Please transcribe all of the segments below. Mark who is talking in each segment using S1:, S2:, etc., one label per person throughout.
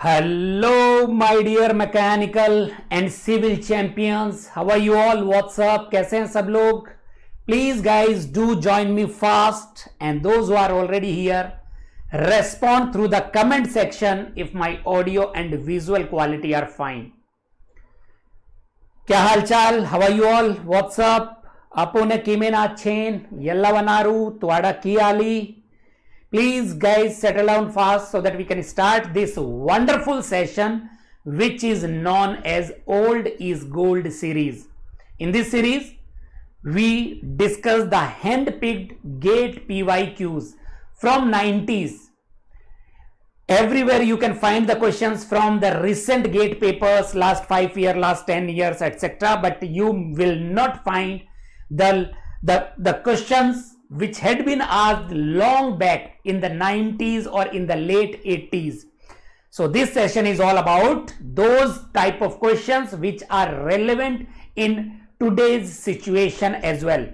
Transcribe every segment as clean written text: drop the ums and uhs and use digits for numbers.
S1: Hello my dear mechanical and civil champions, how are you all? What's up? कैसे हैं सब लोग? Please guys do join me fast, and those who are already here respond through the comment section if my audio and visual quality are fine. क्या हालचाल? How are you all? What's up? ಅಪ್ಪೋನೆ ಕಿಮೇನ ಚೇನ್ ಎಲ್ಲವನಾರು ತ್ವಾಡ ಕಿಯಾಲಿ. Please guys settle down fast so that we can start this wonderful session which is known as Old is Gold series. In this series we discuss the hand-picked GATE PYQs from 90s. Everywhere you can find the questions from the recent GATE papers, last 5 years, last 10 years, etc. But you will not find the questions which had been asked long back in the 90s or in the late 80s. So this session is all about those type of questions which are relevant in today's situation as well.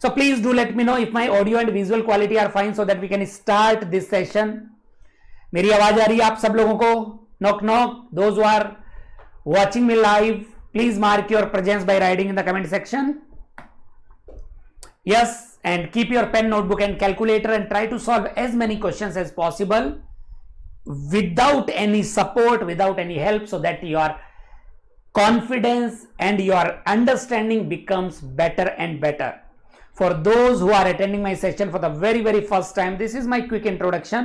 S1: So please do let me know if my audio and visual quality are fine so that we can start this session. मेरी आवाज आ रही है आप सब लोगों को? Knock knock. Those who are watching me live, please mark your presence by writing in the comment section. Yes, and keep your pen, notebook and calculator and try to solve as many questions as possible without any support, without any help, so that your confidence and your understanding becomes better and better. For those who are attending my session for the very first time, this is my quick introduction.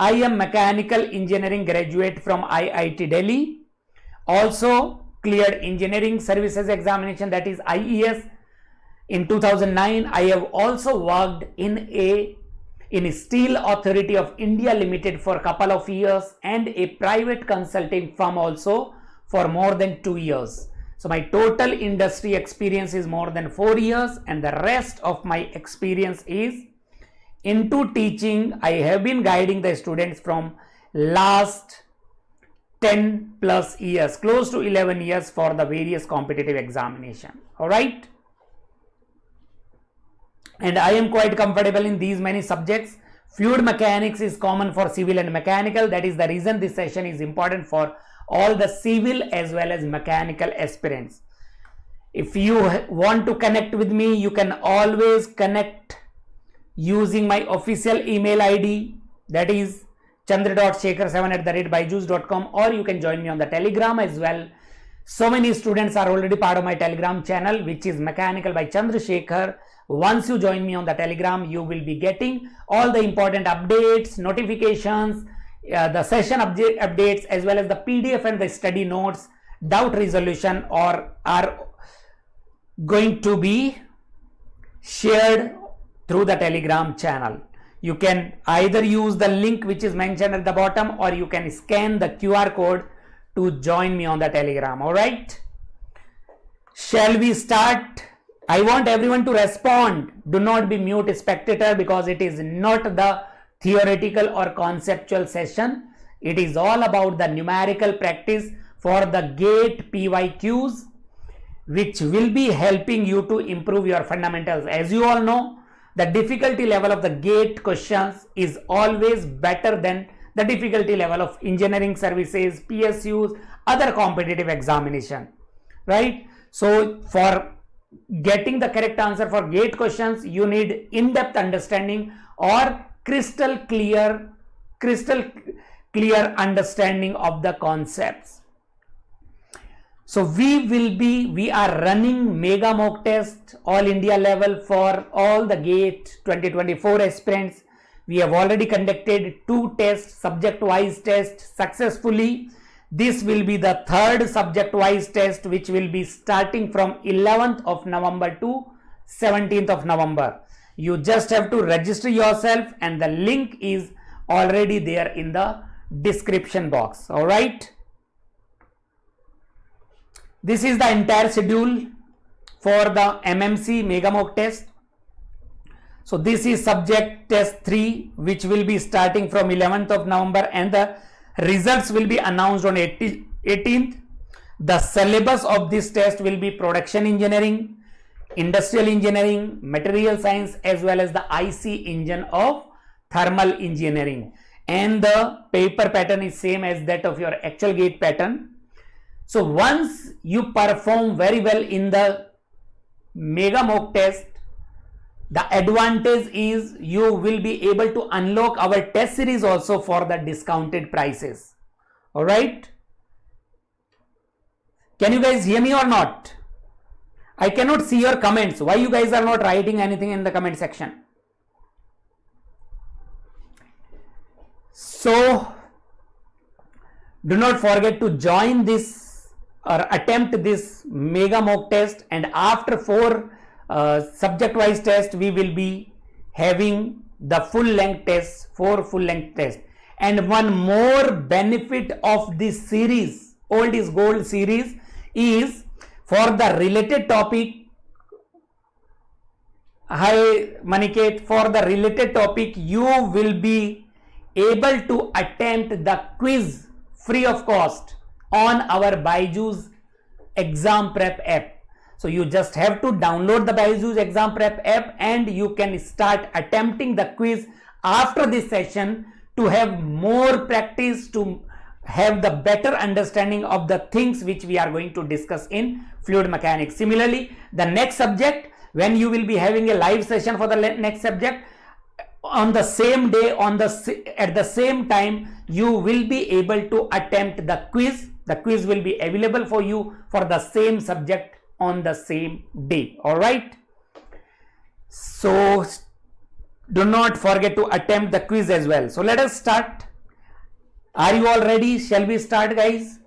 S1: I am mechanical engineering graduate from IIT Delhi. Also cleared engineering services examination, that is IES. In 2009, I have also worked in Steel Authority of India Limited for a couple of years and a private consulting firm also for more than 2 years. So my total industry experience is more than 4 years, and the rest of my experience is into teaching. I have been guiding the students from last 10 plus years, close to 11 years for the various competitive examination. All right. And I am quite comfortable in these many subjects. Fluid mechanics is common for civil and mechanical. That is the reason this session is important for all the civil as well as mechanical aspirants. If you want to connect with me, you can always connect using my official email ID, that is chandra.shekhar7@byju's.com, or you can join me on the Telegram as well. So many students are already part of my Telegram channel, which is Mechanical by Chandrasekhar. Once you join me on the Telegram, you will be getting all the important updates, notifications, the session updates, as well as the PDF and the study notes, doubt resolution, or are going to be shared through the Telegram channel. You can either use the link which is mentioned at the bottom, or you can scan the QR code to join me on the Telegram. All right. Shall we start? I want everyone to respond. Do not be mute spectator, because it is not the theoretical or conceptual session. It is all about the numerical practice for the GATE PYQs, which will be helping you to improve your fundamentals. As you all know, the difficulty level of the GATE questions is always better than the difficulty level of engineering services, PSUs, other competitive examination, right? So for getting the correct answer for GATE questions, you need in-depth understanding or crystal clear understanding of the concepts. So we are running mega mock test all India level for all the GATE 2024 aspirants. We have already conducted 2 tests, subject-wise test successfully. This will be the 3rd subject-wise test, which will be starting from 11th of November to 17th of November. You just have to register yourself, and the link is already there in the description box. All right. This is the entire schedule for the MMC Mega Mock test. So this is subject test 3, which will be starting from 11th of November, and the results will be announced on 18th. The syllabus of this test will be production engineering, industrial engineering, material science, as well as the IC engine of thermal engineering. and the paper pattern is same as that of your actual gate pattern. So once you perform very well in the mega mock test, the advantage is you will be able to unlock our test series also for the discounted prices. All right. Can you guys hear me or not? I cannot see your comments. Why you guys are not writing anything in the comment section? So do not forget to join this or attempt this mega mock test, and after 4 subject-wise tests we will be having the full-length tests, 4 full-length tests. And one more benefit of this series, Old is Gold series, is for the related topic. Hi Maniket, for the related topic you will be able to attempt the quiz free of cost on our BYJU'S exam prep app. So you just have to download the BYJU'S exam prep app and you can start attempting the quiz after this session to have more practice, to have the better understanding of the things which we are going to discuss in fluid mechanics. Similarly, the next subject, when you will be having a live session for the next subject, on the same day, at the same time, you will be able to attempt the quiz. The quiz will be available for you for the same subject on the same day. All right. So do not forget to attempt the quiz as well. So let us start. Are you all ready? Shall we start, guys?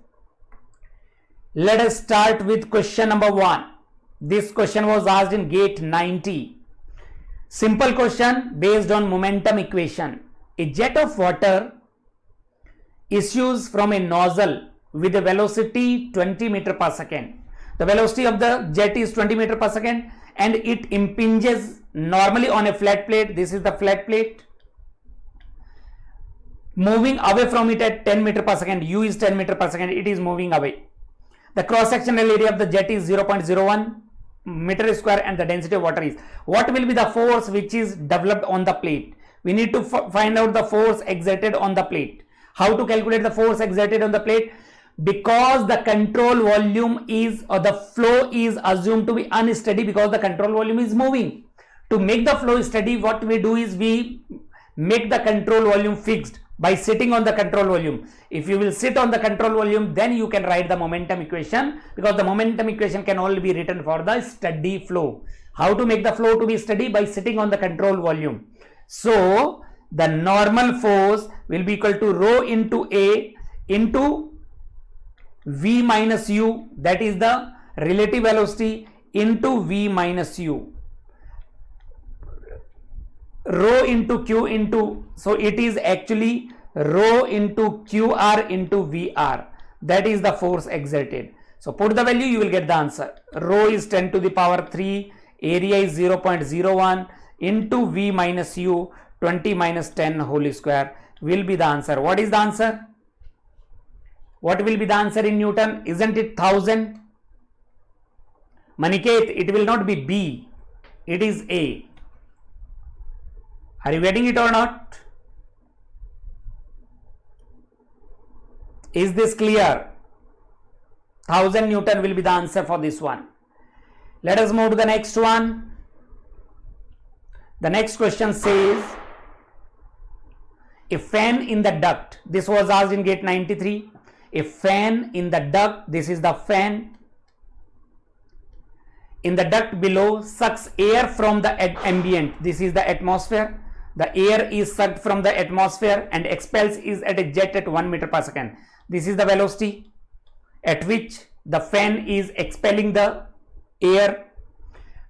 S1: Let us start with question number 1. This question was asked in GATE 90. Simple question based on momentum equation. A jet of water issues from a nozzle with a velocity 20 meter per second. The velocity of the jet is 20 meter per second and it impinges normally on a flat plate. This is the flat plate. Moving away from it at 10 meter per second. U is 10 meter per second. It is moving away. The cross-sectional area of the jet is 0.01 meter square and the density of water is. What will be the force which is developed on the plate? We need to find out the force exerted on the plate. How to calculate the force exerted on the plate? Because the control volume is, or the flow is assumed to be unsteady because the control volume is moving. To make the flow steady, what we do is we make the control volume fixed by sitting on the control volume. If you will sit on the control volume, then you can write the momentum equation, because the momentum equation can only be written for the steady flow. How to make the flow to be steady? By sitting on the control volume. So the normal force will be equal to rho into A into V minus U, that is the relative velocity, into V minus U. Rho into Q into, so it is actually rho into QR into VR. That is the force exerted. So put the value, you will get the answer. Rho is 10 to the power 3, area is 0.01 into V minus U, 20 minus 10 whole square will be the answer. What is the answer? What will be the answer in Newton? Isn't it 1000? Maniket, it will not be B, it is A. Are you getting it or not? Is this clear? 1000 Newton will be the answer for this one. Let us move to the next one. The next question says, a fan in the duct. This was asked in GATE 93. A fan in the duct, this is the fan. In the duct below sucks air from the ambient. This is the atmosphere. The air is sucked from the atmosphere and expels is at a jet at 1 meter per second. This is the velocity at which the fan is expelling the air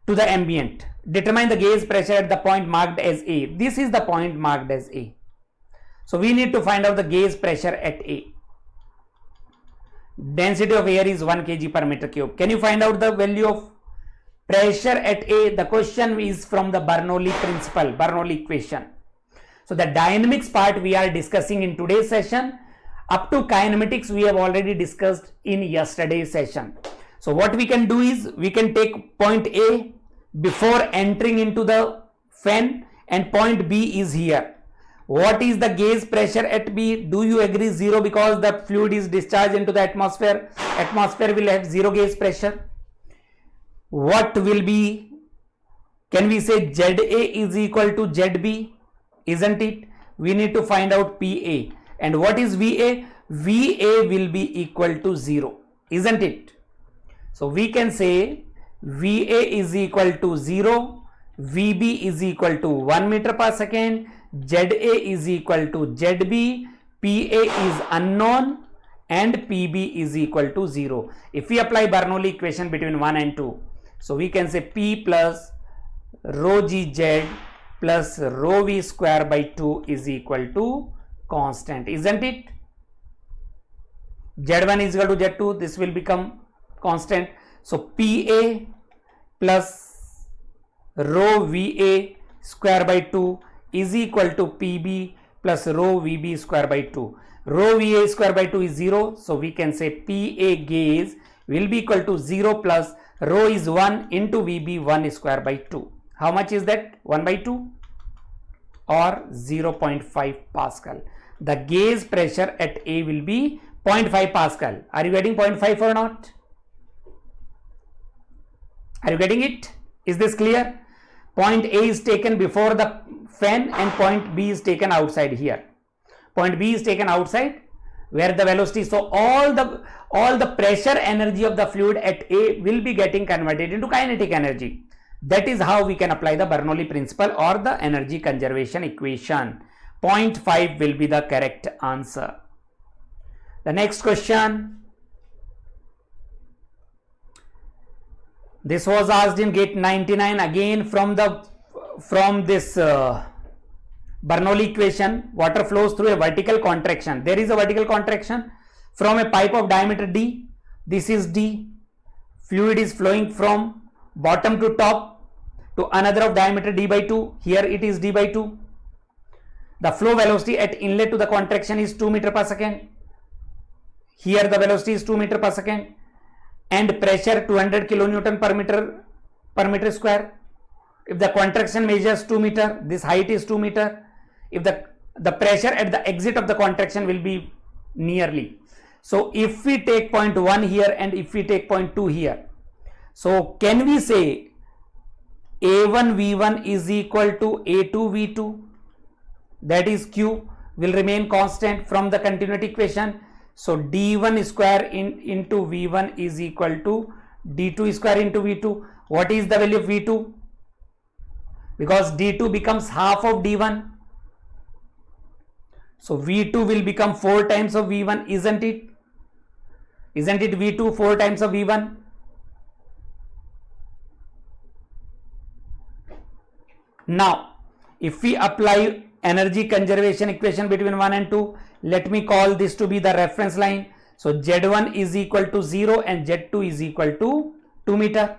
S1: to the ambient. Determine the gauge pressure at the point marked as A. This is the point marked as A. So we need to find out the gauge pressure at A. Density of air is 1 kg per meter cube. Can you find out the value of pressure at A? The question is from the Bernoulli principle, Bernoulli equation. So the dynamics part we are discussing in today's session. Up to kinematics we have already discussed in yesterday's session. So what we can do is we can take point A before entering into the fan and point B is here. What is the gauge pressure at B? Do you agree 0 because the fluid is discharged into the atmosphere? Atmosphere will have 0 gauge pressure. What will be, can we say ZA is equal to ZB? Isn't it? We need to find out PA. And what is VA? VA will be equal to 0. Isn't it? So we can say VA is equal to 0, VB is equal to 1 meter per second, ZA is equal to ZB, PA is unknown, and PB is equal to 0. If we apply Bernoulli equation between 1 and 2, so we can say P plus rho GZ plus rho V square by 2 is equal to constant, isn't it? Z1 is equal to Z2, this will become constant. So PA plus rho VA square by 2 is equal to PB plus rho VB square by 2. Rho VA square by 2 is 0. So we can say PA gauge will be equal to 0 plus rho is 1 into VB 1 square by 2. How much is that? 1 by 2 or 0.5 Pascal. The gauge pressure at A will be 0.5 Pascal. Are you getting 0.5 or not? Are you getting it? Is this clear? Point A is taken before the fan and point B is taken outside here. Point B is taken outside where the velocity. So all the pressure energy of the fluid at A will be getting converted into kinetic energy. That is how we can apply the Bernoulli principle or the energy conservation equation. 0.5 will be the correct answer. The next question. This was asked in GATE 99 again from this Bernoulli equation. Water flows through a vertical contraction. There is a vertical contraction from a pipe of diameter D. This is D. Fluid is flowing from bottom to top to another of diameter D by 2. Here it is D by 2. The flow velocity at inlet to the contraction is 2 meter per second. Here the velocity is 2 meter per second. And pressure 200 kilonewton per meter square. If the contraction measures 2 meter, this height is 2 meter. If the pressure at the exit of the contraction will be nearly. So if we take point 1 here and if we take point 2 here, so can we say A1 V1 is equal to A2 V2? That is Q will remain constant from the continuity equation. So D1 square into V1 is equal to D2 square into V2. What is the value of V2? Because D2 becomes half of D1. So V2 will become 4 times of V1, isn't it? Isn't it V2 4 times of V1? Now, if we apply energy conservation equation between 1 and 2, let me call this to be the reference line. So Z1 is equal to 0 and Z2 is equal to 2 meter.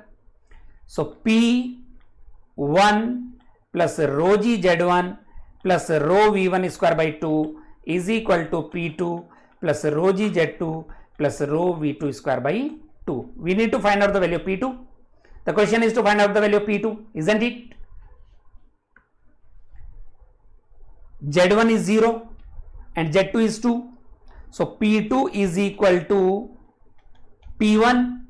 S1: So P1 plus rho G Z1 plus rho V1 square by 2 is equal to P2 plus rho G Z2 plus rho V2 square by 2. We need to find out the value of P2. The question is to find out the value of P2, isn't it? Z1 is 0 and Z2 is 2. So P2 is equal to P1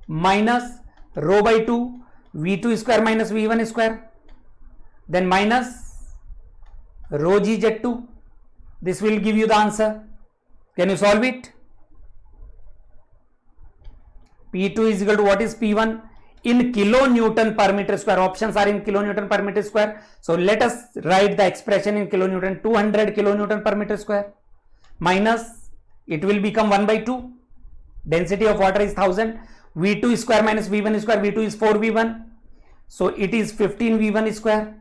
S1: minus rho by 2 V2 square minus V1 square, then minus rho G Z2. This will give you the answer. Can you solve it? P2 is equal to what is P1? In kilonewton per meter square. Options are in kilonewton per meter square. So let us write the expression in kilonewton. 200 kilonewton per meter square minus, it will become 1 by 2. Density of water is 1000. V2 square minus V1 square. V2 is 4 V1. So it is 15 V1 square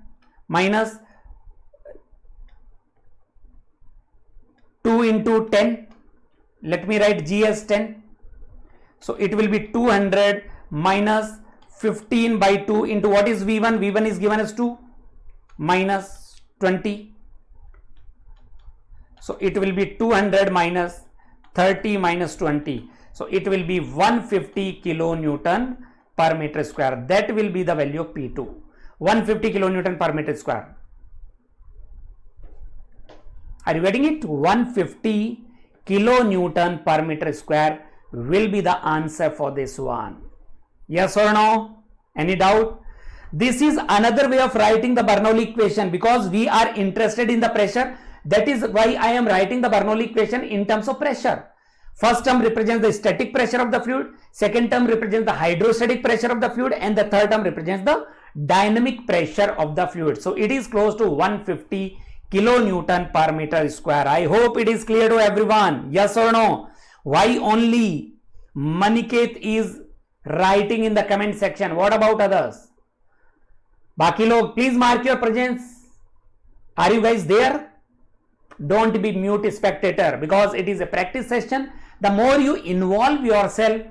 S1: minus 2 into 10. Let me write G as 10. So it will be 200 minus 15 by 2 into what is V1? V1 is given as 2 minus 20. So it will be 200 minus 30 minus 20. So it will be 150 kilonewton per meter square. That will be the value of P2. 150 kilonewton per meter square. Are you getting it? 150 kilonewton per meter square will be the answer for this one. Yes or no? Any doubt? This is another way of writing the Bernoulli equation, because we are interested in the pressure. That is why I am writing the Bernoulli equation in terms of pressure. First term represents the static pressure of the fluid, second term represents the hydrostatic pressure of the fluid, and the third term represents the dynamic pressure of the fluid. So it is close to 150 kilonewton per meter square. I hope it is clear to everyone. Yes or no? Why only Maniket is writing in the comment section? What about others? Baki log, please mark your presence. Are you guys there? Don't be mute spectator, because it is a practice session. The more you involve yourself,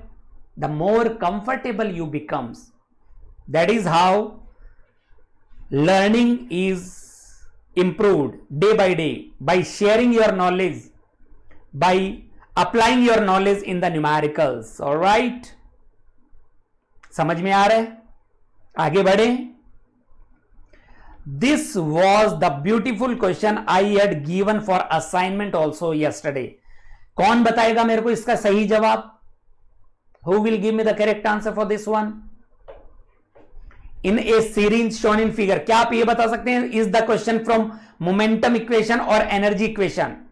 S1: the more comfortable you becomes. That is how learning is improved day by day, by sharing your knowledge, by applying your knowledge in the numericals. All right, समझ में आ रहा है? आगे बढ़े. This was the beautiful question I had given for assignment also yesterday. कौन बताएगा मेरे को इसका सही जवाब? Who will give me the correct answer for this one? In a series shown in figure. क्या आप ये बता सकते हैं? Is the question from momentum equation or energy equation?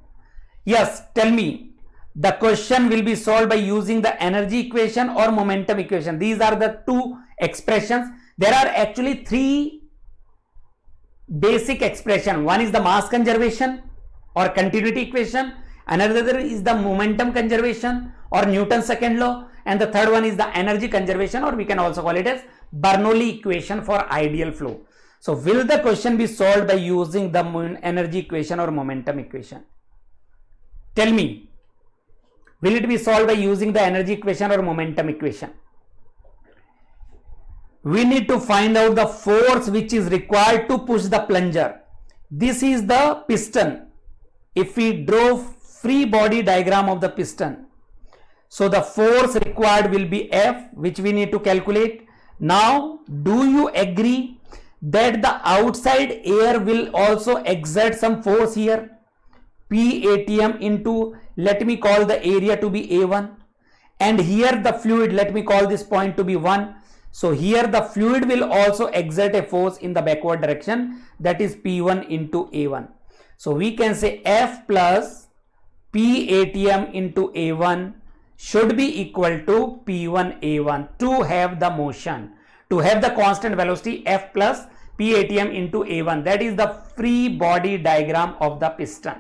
S1: Yes, tell me. The question will be solved by using the energy equation or momentum equation. These are the two expressions. There are actually three basic expression. One is the mass conservation or continuity equation, another is the momentum conservation or Newton's second law, and the third one is the energy conservation, or we can also call it as Bernoulli equation for ideal flow. So will the question be solved by using the energy equation or momentum equation? Tell me, will it be solved by using the energy equation or momentum equation? We need to find out the force which is required to push the plunger. This is the piston. If we draw free body diagram of the piston, so the force required will be F, which we need to calculate. Now, do you agree that the outside air will also exert some force here? P ATM into, let me call the area to be A1, and here the fluid, let me call this point to be 1. So here the fluid will also exert a force in the backward direction, that is P1 into A1. So we can say F plus P ATM into A1 should be equal to P1 A1 to have the motion, to have the constant velocity F plus P ATM into A1. That is the free body diagram of the piston.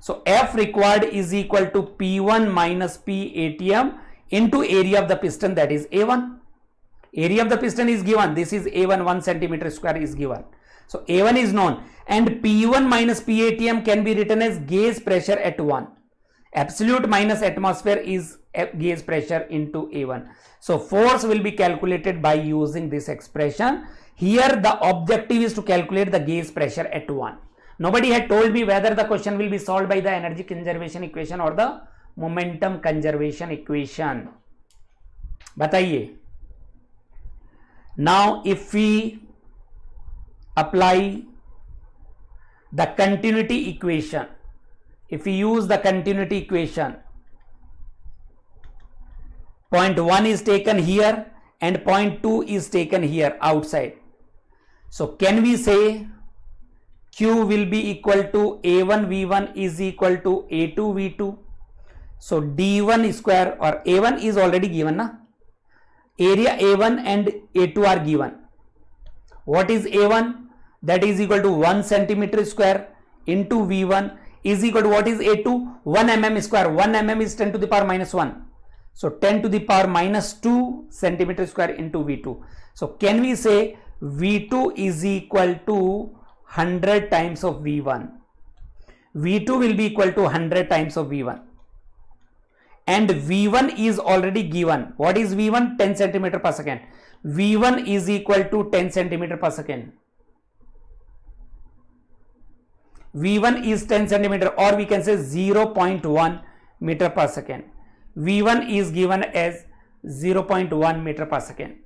S1: So F required is equal to P1 minus P ATM into area of the piston, that is A1. Area of the piston is given. This is A1, 1 centimeter square is given. So A1 is known, and P1 minus P ATM can be written as gauge pressure at 1. Absolute minus atmosphere is gauge pressure into A1. So force will be calculated by using this expression. Here the objective is to calculate the gauge pressure at 1. Nobody had told me whether the question will be solved by the energy conservation equation or the momentum conservation equation. बताइए. Now if we apply the continuity equation, if we use the continuity equation, point 1 is taken here and point 2 is taken here outside. So can we say Q will be equal to A1 V1 is equal to A2 V2? So D1 square, or A1 is already given na? Area A1 and A2 are given. What is A1? That is equal to 1 centimeter square into V1 is equal to what is A2? 1 mm square. 1 mm is 10 to the power minus 1. So 10 to the power minus 2 centimeter square into V2. So can we say V2 is equal to 100 times of V1? V2 will be equal to 100 times of V1. And V1 is already given. What is V1? 10 centimeter per second. V1 is equal to 10 centimeter per second. V1 is 10 centimeter, or we can say 0.1 meter per second. V1 is given as 0.1 meter per second.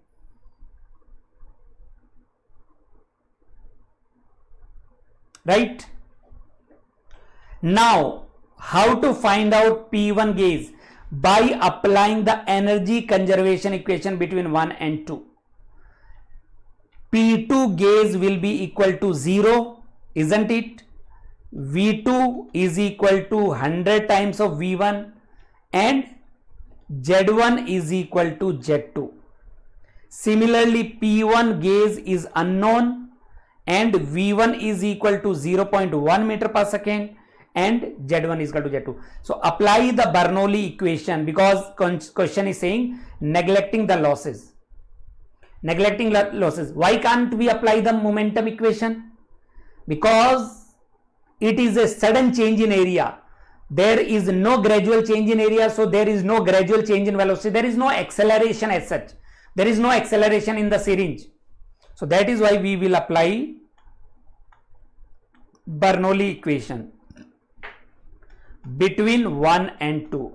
S1: right? Now, how to find out P1 gauge? By applying the energy conservation equation between 1 and 2. P2 gauge will be equal to 0, isn't it? V2 is equal to 100 times of V1 and Z1 is equal to Z2. Similarly, P1 gauge is unknown and V1 is equal to 0.1 meter per second and Z1 is equal to Z2. So apply the Bernoulli equation, because question is saying neglecting the losses. Neglecting losses. Why can't we apply the momentum equation? Because it is a sudden change in area. There is no gradual change in area, so there is no gradual change in velocity. There is no acceleration as such. There is no acceleration in the syringe. So that is why we will apply Bernoulli equation between 1 and 2.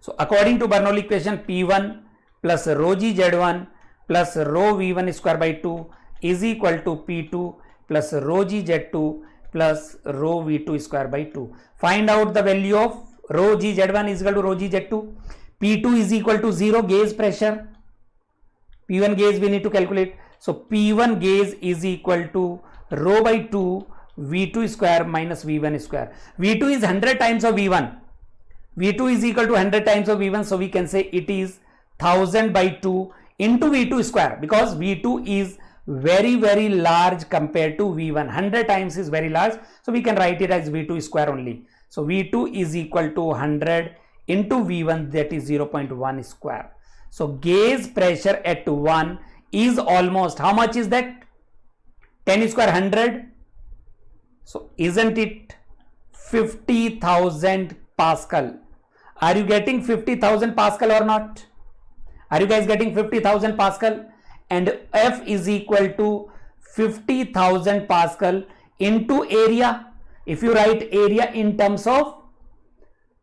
S1: So according to Bernoulli equation, P1 plus rho g Z1 plus rho V1 square by 2 is equal to P2 plus rho g Z2 plus rho V2 square by 2. Find out the value of rho g Z1 is equal to rho g Z2. P2 is equal to 0 gauge pressure. P1 gauge we need to calculate. So P1 gauge is equal to rho by 2 V2 square minus V1 square. V2 is 100 times of V1. V2 is equal to 100 times of V1. So we can say it is 1000 by 2 into V2 square, because V2 is very, very large compared to V1. 100 times is very large. So we can write it as V2 square only. So V2 is equal to 100 into V1, that is 0.1 square. So gauge pressure at 1 is almost, how much is that? 10 square 100. So isn't it 50,000 Pascal? Are you getting 50,000 Pascal or not? Are you guys getting 50,000 Pascal? And F is equal to 50,000 Pascal into area. If you write area in terms of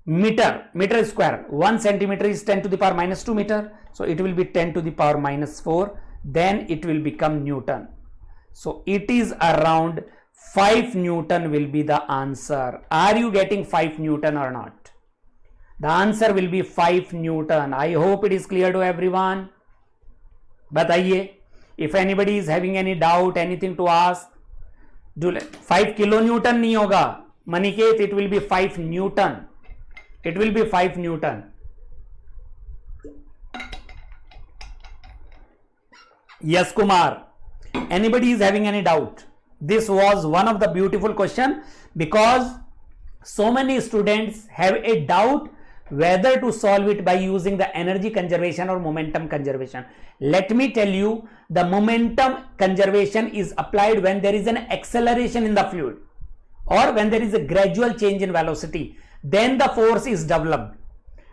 S1: meter square, 1 centimeter is 10 to the power minus 2 meter. So it will be 10 to the power minus 4. Then it will become Newton. So it is around 5 Newton will be the answer. Are you getting 5 Newton or not? The answer will be 5 Newton. I hope it is clear to everyone. Bataiye, if anybody is having any doubt, anything to ask, do let. 5 kilonewton nahi hoga, Maniket, it will be 5 Newton. It will be 5 Newton. Yes, Kumar. Anybody is having any doubt? This was one of the beautiful question, because so many students have a doubt whether to solve it by using the energy conservation or momentum conservation. Let me tell you, the momentum conservation is applied when there is an acceleration in the fluid or when there is a gradual change in velocity. Then the force is developed.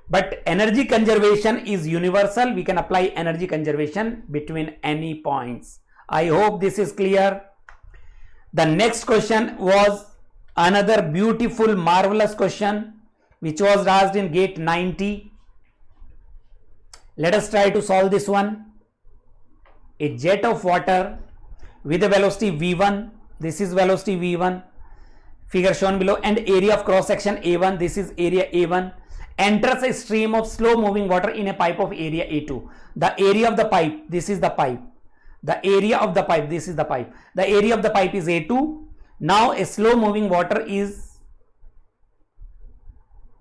S1: But energy conservation is universal. We can apply energy conservation between any points. I hope this is clear. The next question was another beautiful, marvelous question which was asked in gate 90. Let us try to solve this one. A jet of water with a velocity V1, this is velocity V1, figure shown below, and area of cross section A1, this is area A1, enters a stream of slow moving water in a pipe of area A2. The area of the pipe, this is the pipe. The area of the pipe, this is the pipe. The area of the pipe is A2. Now a slow moving water is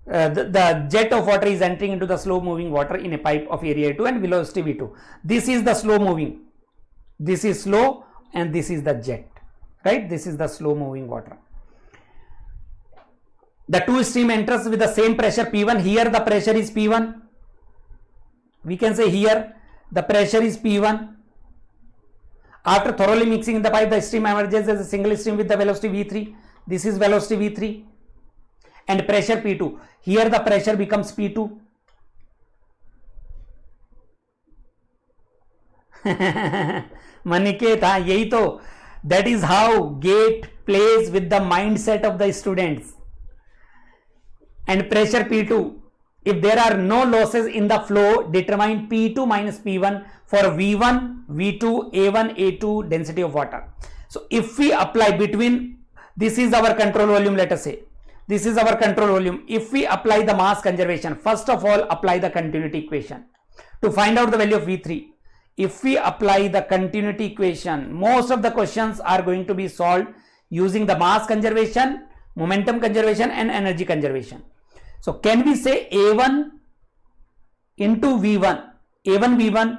S1: the jet of water is entering into the slow moving water in a pipe of area A2 and velocity V2. This is the slow moving. This is slow and this is the jet, right? This is the slow moving water. The two stream enters with the same pressure P1. Here the pressure is P1. We can say here the pressure is P1. After thoroughly mixing in the pipe, the stream emerges as a single stream with the velocity V3. This is velocity V3 and pressure P2. Here the pressure becomes P2. Maniket, yahi to. That is how GATE plays with the mindset of the students. And pressure P2. If there are no losses in the flow, determine P2 minus P1 for V1, V2, A1, A2 density of water. So if we apply between This is our control volume, let us say. This is our control volume. If we apply the mass conservation, first of all, apply the continuity equation. To find out the value of V3, if we apply the continuity equation, most of the questions are going to be solved using the mass conservation, momentum conservation and energy conservation. So can we say A1 into V1, A1 V1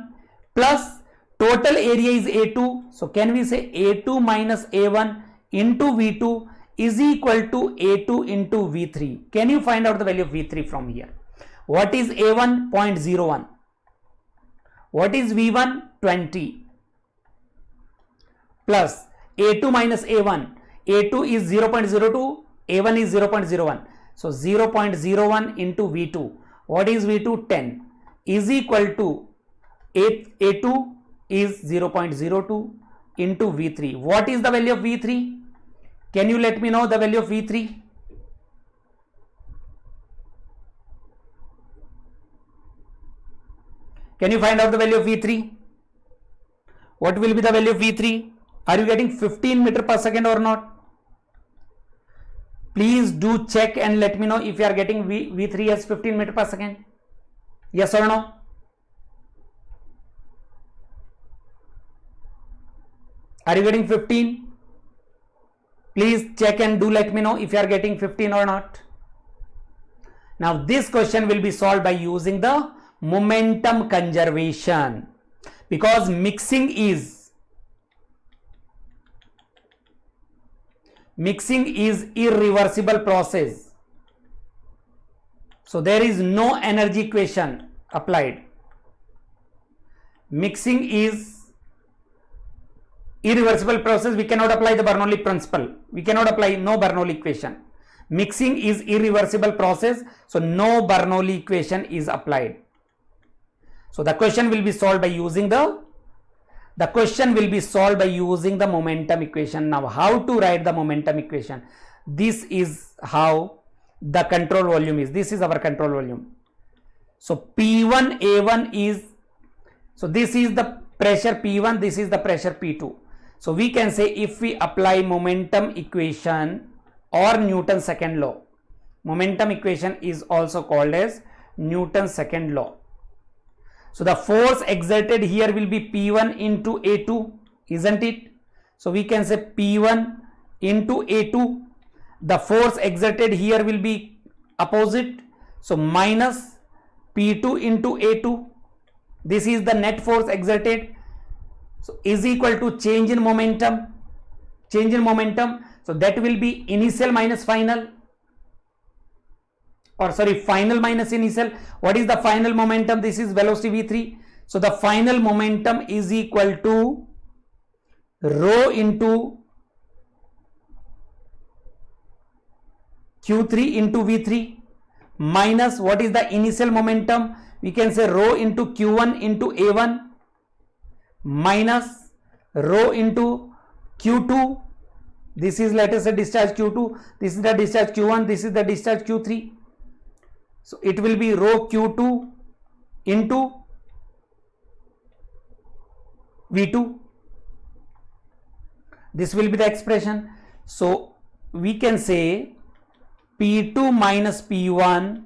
S1: plus total area is A2. So can we say A2 minus A1 into V2 is equal to A2 into V3. Can you find out the value of V3 from here? What is A1? 0.01. What is V1? 20. Plus A2 minus A1. A2 is 0.02. A1 is 0.01. So 0.01 into V2. What is V2? 10 is equal to A2 is 0.02 into V3. What is the value of V3? Can you let me know the value of V3? Can you find out the value of V3? What will be the value of V3? Are you getting 15 meter per second or not? Please do check and let me know if you are getting V3 as 15 meter per second. Yes or no? Are you getting 15? Please check and do let me know if you are getting 15 or not. Now this question will be solved by using the momentum conservation, because mixing is irreversible process. So there is no energy equation applied. Mixing is irreversible process. We cannot apply the Bernoulli principle. We cannot apply no Bernoulli equation. Mixing is irreversible process. So no Bernoulli equation is applied. So the question will be solved by using the momentum equation. Now how to write the momentum equation? This is how the control volume is. This is our control volume. So P1 A1 is, so this is the pressure P1, this is the pressure P2. So we can say if we apply momentum equation or Newton's second law, momentum equation is also called as Newton's second law. So the force exerted here will be P1 into A2, isn't it? So we can say P1 into A2. The force exerted here will be opposite. So minus P2 into A2. This is the net force exerted. So is equal to change in momentum. Change in momentum. So that will be initial minus final. Or sorry, final minus initial. What is the final momentum? This is velocity V3. So the final momentum is equal to rho into Q3 into V3 minus what is the initial momentum? We can say rho into Q1 into A1 minus rho into Q2. This is, let us say, discharge Q2. This is the discharge Q1. This is the discharge Q3. So it will be rho Q2 into V2. This will be the expression. So we can say P2 minus P1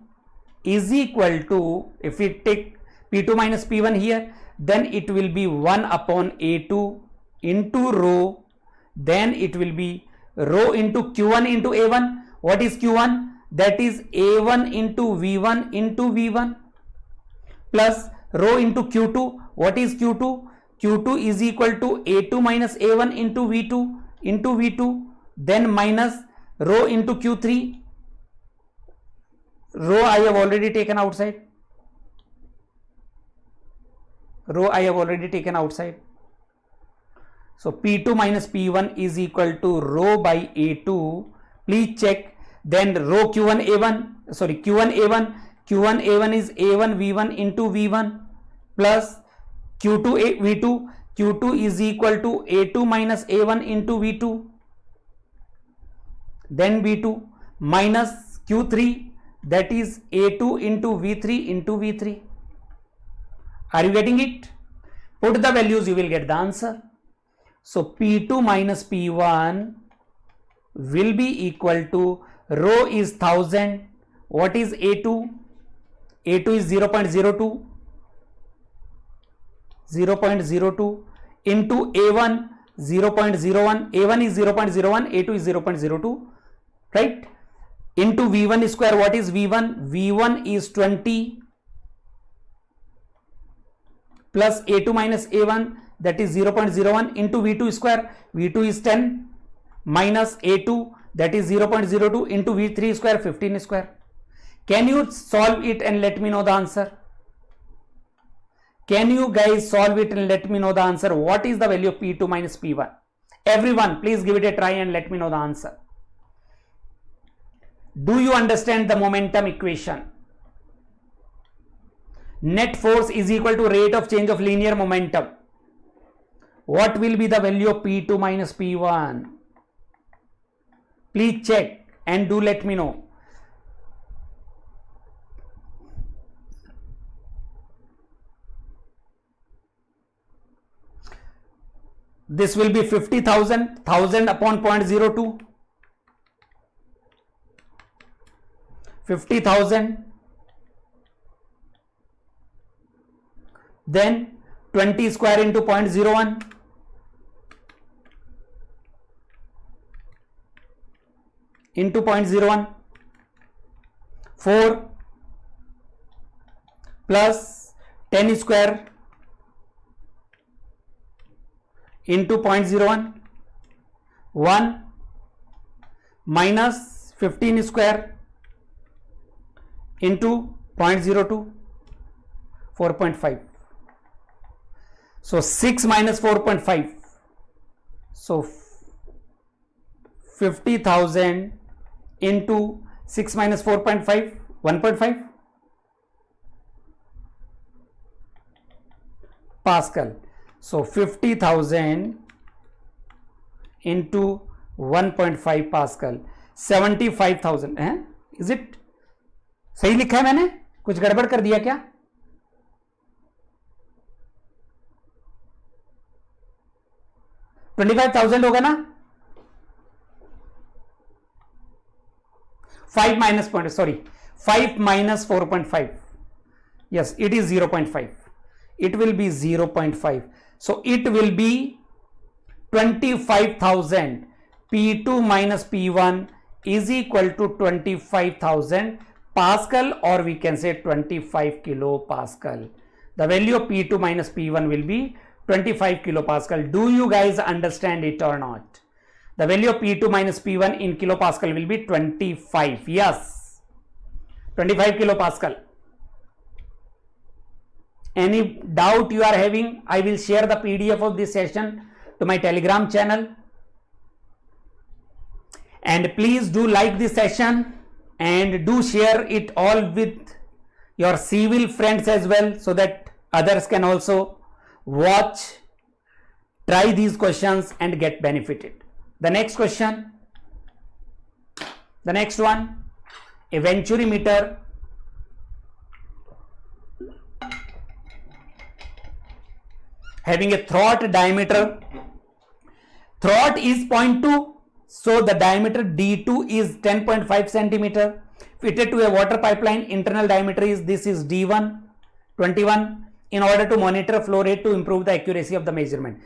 S1: is equal to, if we take P2 minus P1 here, then it will be 1 upon A2 into rho, then it will be rho into Q1 into A1. What is Q1? That is A1 into V1 plus rho into Q2. What is Q2? Q2 is equal to A2 minus A1 into V2 then minus rho into Q3. Rho I have already taken outside. So P2 minus P1 is equal to rho by A2. Please check. Then rho Q1 A1, sorry, Q1 A1 is A1 V1 into V1 plus Q2 V2. Q2 is equal to A2 minus A1 into V2. Then V2 minus Q3, that is A2 into V3. Are you getting it? Put the values, you will get the answer. So P2 minus P1 will be equal to rho is 1000. What is A2? A2 is 0.02. 0.02 into A1 0.01. A1 is 0.01, A2 is 0.02, right? Into V1 square. What is V1? V1 is 20 plus A2 minus A1, that is 0.01 into V2 square. V2 is 10 minus A2, that is 0.02 into V3 square, 15 square. Can you solve it and let me know the answer? Can you guys solve it and let me know the answer? What is the value of P2 minus P1? Everyone, please give it a try and let me know the answer. Do you understand the momentum equation? Net force is equal to rate of change of linear momentum. What will be the value of P2 minus P1? Please check and do let me know. This will be 50,000, 1000 upon 0.02. 50,000. Then 20 square into 0.01. Into 0.01. 4 plus 10 square into 0.01. 1 minus 15 square into 0.02. 4.5. So 6 minus 4.5. So 50,000 into 6 minus 4.5, 1.5 Pascal. So 50,000 into 1.5 Pascal, 75,000 है? Is it? सही लिखा है मैंने? कुछ गड़बड़ कर दिया क्या? 25,000 होगा ना? 5 minus 4.5. Yes, it is 0.5. It will be 0.5. So it will be 25,000. P2 minus P1 is equal to 25,000 Pascal, or we can say 25 kilopascal. The value of P2 minus P1 will be 25 kilopascal. Do you guys understand it or not? The value of P2 minus P1 in kilopascal will be 25. Yes, 25 kilopascal. Any doubt you are having? I will share the PDF of this session to my Telegram channel. And please do like this session and do share it all with your civil friends as well, so that others can also watch, try these questions and get benefited. The next question, the next one, a venturi meter having a throat diameter. Throat is 0.2, so the diameter D2 is 10.5 centimeter. Fitted to a water pipeline, internal diameter is, this is D1, 21, in order to monitor flow rate to improve the accuracy of the measurement.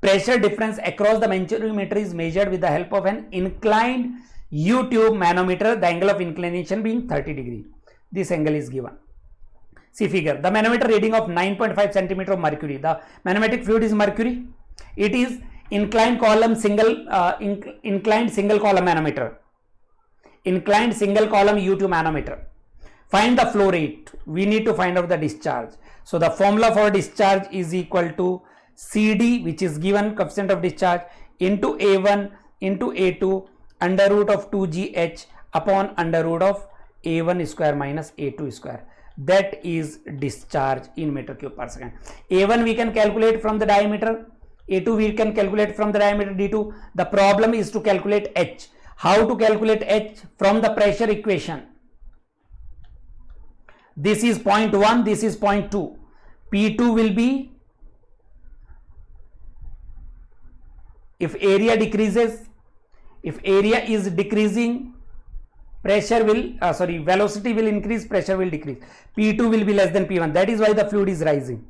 S1: Pressure difference across the venturi meter is measured with the help of an inclined U-tube manometer, the angle of inclination being 30 degree. This angle is given. See figure. The manometer reading of 9.5 centimeter of mercury. The manometric fluid is mercury. It is inclined column inclined single column manometer. Inclined single column U2 manometer. Find the flow rate. We need to find out the discharge. So the formula for discharge is equal to CD, which is given coefficient of discharge, into A1 into A2 under root of 2GH upon under root of A1 square minus A2 square. That is discharge in meter cube per second. A1 we can calculate from the diameter. A2 we can calculate from the diameter D2. The problem is to calculate H. How to calculate H? From the pressure equation. This is 0.1, this is 0.2. P2 will be, if area decreases, If area is decreasing, pressure will, velocity will increase, pressure will decrease. P2 will be less than P1. That is why the fluid is rising.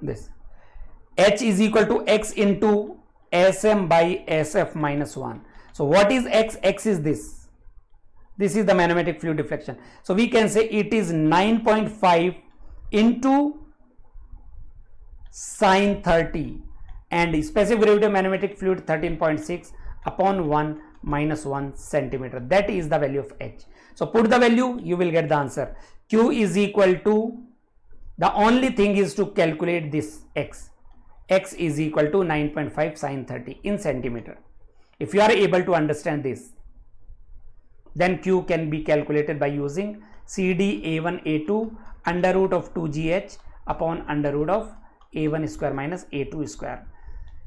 S1: This H is equal to X into SM by SF minus 1. So what is X? X is this. This is the manometric fluid deflection. So we can say it is 9.5 into sine 30 and specific gravity of manometric fluid 13.6 upon 1 minus 1 centimeter. That is the value of H. So put the value, you will get the answer. Q is equal to, the only thing is to calculate this X. X is equal to 9.5 sine 30 in centimeter. If you are able to understand this, then Q can be calculated by using CD A1 A2 under root of 2GH upon under root of A1 square minus A2 square.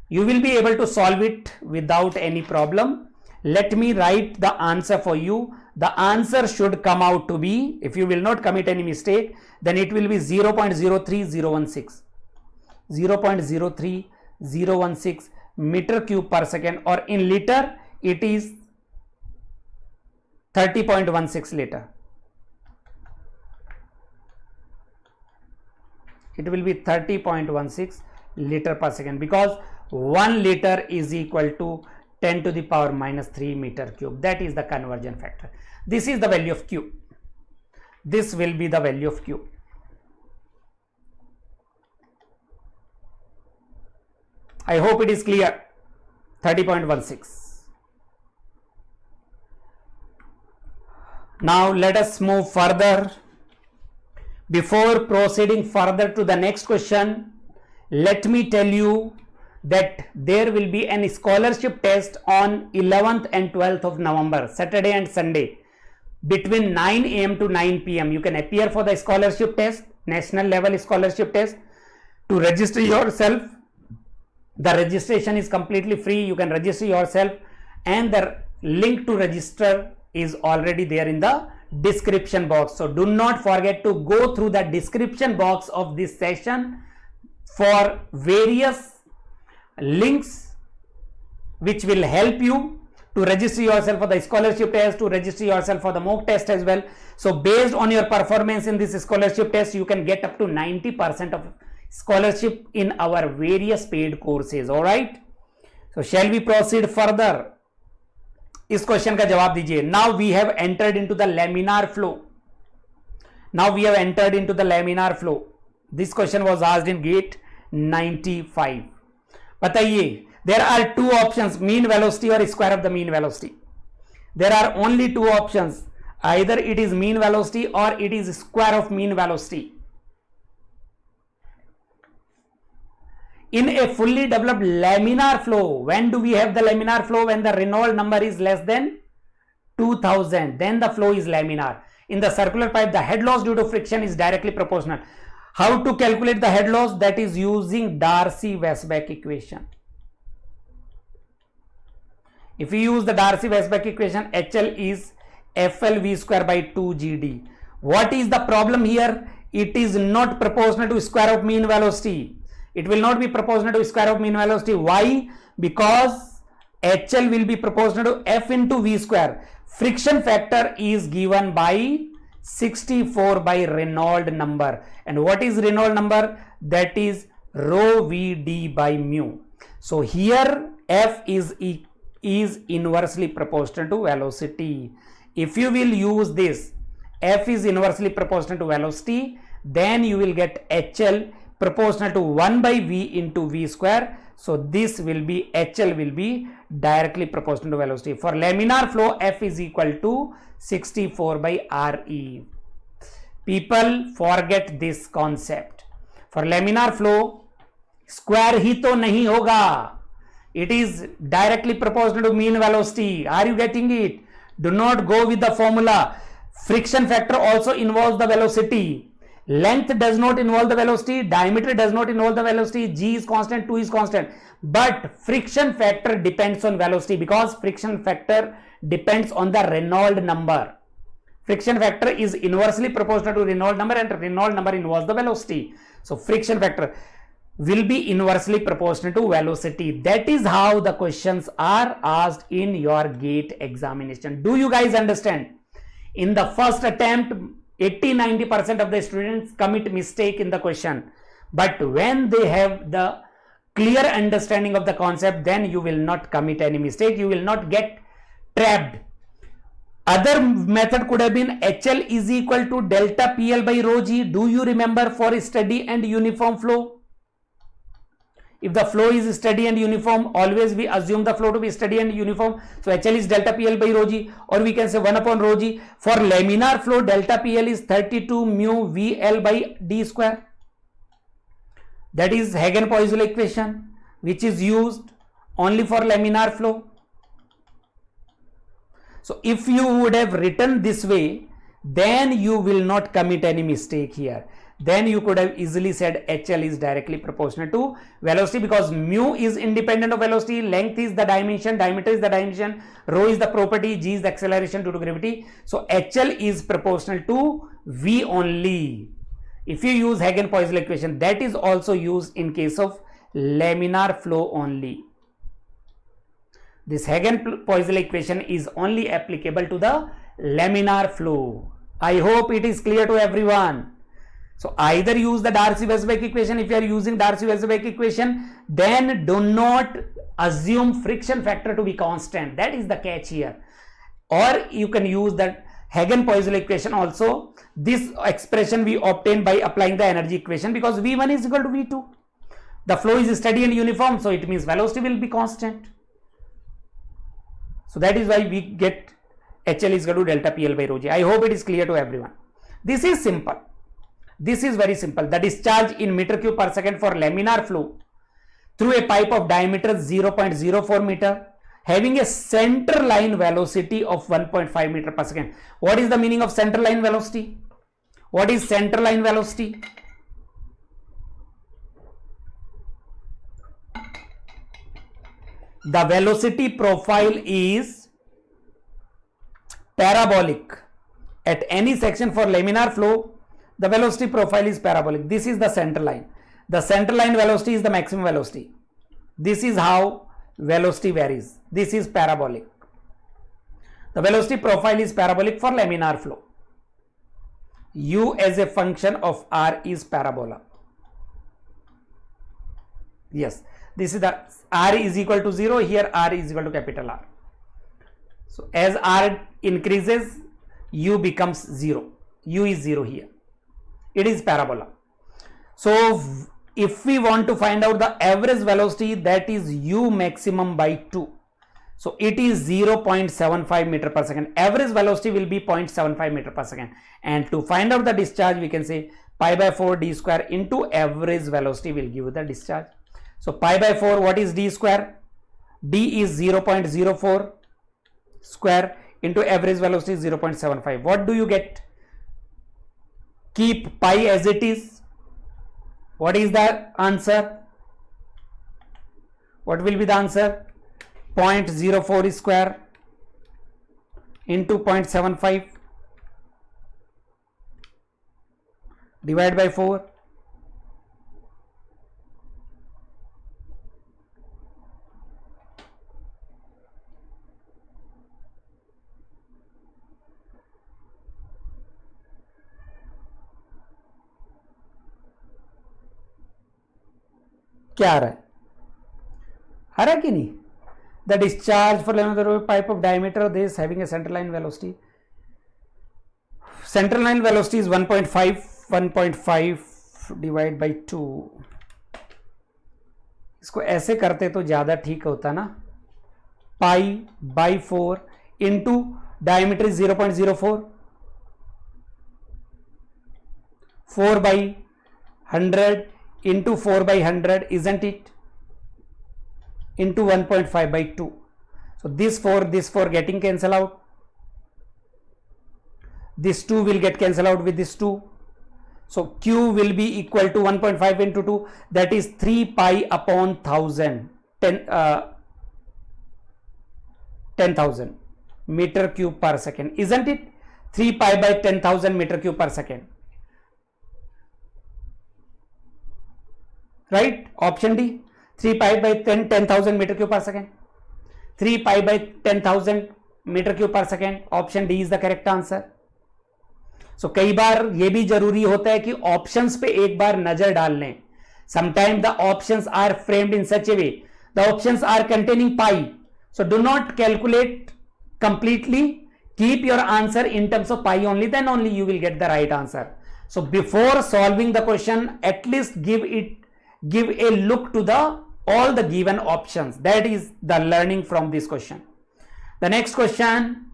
S1: You will be able to solve it without any problem. Let me write the answer for you. The answer should come out to be, if you will not commit any mistake, then it will be 0.03016. 0.03016 meter cube per second, or in liter it is 30.16 liter. It will be 30.16 liter per second, because 1 liter is equal to 10 to the power minus 3 meter cube. That is the conversion factor. This is the value of Q. This will be the value of Q. I hope it is clear. 30.16. Now let us move further. Before proceeding further to the next question, let me tell you that there will be an scholarship test on 11th and 12th of November, Saturday and Sunday, between 9 AM to 9 PM. You can appear for the scholarship test, national level scholarship test. To register yourself, the registration is completely free. You can register yourself, and the link to register is already there in the description box. So do not forget to go through the description box of this session for various links which will help you to register yourself for the scholarship test, to register yourself for the mock test as well. So based on your performance in this scholarship test, you can get up to 90% of scholarship in our various paid courses. All right, so shall we proceed further? इस question का जवाब दीजिए. Now we have entered into the laminar flow. Now we have entered into the laminar flow. This question was asked in GATE 95. बताइए, there are two options, mean velocity or square of the mean velocity. There are only two options, either it is mean velocity or it is square of mean velocity. In a fully developed laminar flow, when do we have the laminar flow? When the Reynolds number is less than 2000, then the flow is laminar. In the circular pipe, the head loss due to friction is directly proportional. How to calculate the head loss? That is using Darcy-Weisbach equation. If we use the Darcy-Weisbach equation, HL is FLV square by 2GD. What is the problem here? It is not proportional to square of mean velocity. It will not be proportional to square of mean velocity. Why? Because HL will be proportional to F into V square. Friction factor is given by 64 by Reynolds number. And what is Reynolds number? That is rho VD by mu. So here F is inversely proportional to velocity. If you will use this, F is inversely proportional to velocity, then you will get HL proportional to 1 by V into V square. So this will be, HL will be directly proportional to velocity. For laminar flow, F is equal to 64 by RE. People forget this concept. For laminar flow, square ही तो नहीं होगा. It is directly proportional to mean velocity. Are you getting it? Do not go with the formula. Friction factor also involves the velocity. Length does not involve the velocity, diameter does not involve the velocity, G is constant, 2 is constant, but friction factor depends on velocity, because friction factor depends on the Reynolds number. Friction factor is inversely proportional to Reynolds number, and Reynolds number involves the velocity. So friction factor, will be inversely proportional to velocity. That is how the questions are asked in your GATE examination. Do you guys understand? In the first attempt, 80-90% of the students commit mistake in the question. But when they have the clear understanding of the concept, then you will not commit any mistake. You will not get trapped. Other method could have been HL is equal to delta PL by rho G. Do you remember for steady and uniform flow? If the flow is steady and uniform, always we assume the flow to be steady and uniform. So HL is delta PL by rho G, or we can say 1 upon rho G. For laminar flow, delta PL is 32 mu VL by D square. That is Hagen-Poiseuille equation, which is used only for laminar flow. So if you would have written this way, then you will not commit any mistake here. Then you could have easily said HL is directly proportional to velocity, because mu is independent of velocity, length is the dimension, diameter is the dimension, rho is the property, G is the acceleration due to gravity. So HL is proportional to V only. If you use Hagen-Poiseuille equation, that is also used in case of laminar flow only. This Hagen-Poiseuille equation is only applicable to the laminar flow. I hope it is clear to everyone. So either use the Darcy-Weisbach equation. If you are using Darcy-Weisbach equation, then do not assume friction factor to be constant. That is the catch here. Or you can use that Hagen-Poiseuille equation also. This expression we obtain by applying the energy equation, because V1 is equal to V2. The flow is steady and uniform, so it means velocity will be constant. So that is why we get HL is equal to delta PL by rho G. I hope it is clear to everyone. This is simple. This is very simple. The discharge in meter cube per second for laminar flow through a pipe of diameter 0.04 meter having a center line velocity of 1.5 meter per second. What is the meaning of center line velocity? What is center line velocity? The velocity profile is parabolic. At any section for laminar flow, the velocity profile is parabolic. This is the center line. The center line velocity is the maximum velocity. This is how velocity varies. This is parabolic. The velocity profile is parabolic for laminar flow. U as a function of R is parabola. Yes, this is the R is equal to 0. Here R is equal to capital R. So as R increases, U becomes 0. U is 0 here. It is parabola. So if we want to find out the average velocity, that is U maximum by 2. So it is 0.75 meter per second. Average velocity will be 0.75 meter per second. And to find out the discharge, we can say pi by 4 d square into average velocity will give you the discharge. So pi by 4, what is d square? D is 0.04 square into average velocity is 0.75. What do you get? Keep pi as it is. What is the answer? What will be the answer? 0.04 square into 0.75 divide by 4. क्या आ रहा है? आ रहा है कि नहीं? The discharge for laminar pipe of diameter of this having a center line velocity. Center line velocity is 1.5 divided by 2. इसको ऐसे करते तो ज़्यादा ठीक होता ना. Pi by 4 into diameter is 0.04. 4 by 100 into 4 by 100, isn't it? Into 1.5 by 2. So this 4 getting cancel out. This 2 will get cancel out with this 2. So Q will be equal to 1.5 into 2. That is 3 pi upon 1000. 10,000 meter cube per second. Isn't it? 3 pi by 10,000 meter cube per second. right? Option D, 3 pi by 10,000 meter cube per second. 3 pi by 10,000 meter cube per second. Option D is the correct answer. So कई बार ये भी जरूरी होता है कि options पे एक बार नजर डाल लें. Sometimes the options are framed in such a way. The options are containing pi. So do not calculate completely. Keep your answer in terms of pi only. Then only you will get the right answer. So before solving the question, at least give a look to all the given options. That is the learning from this question. The next question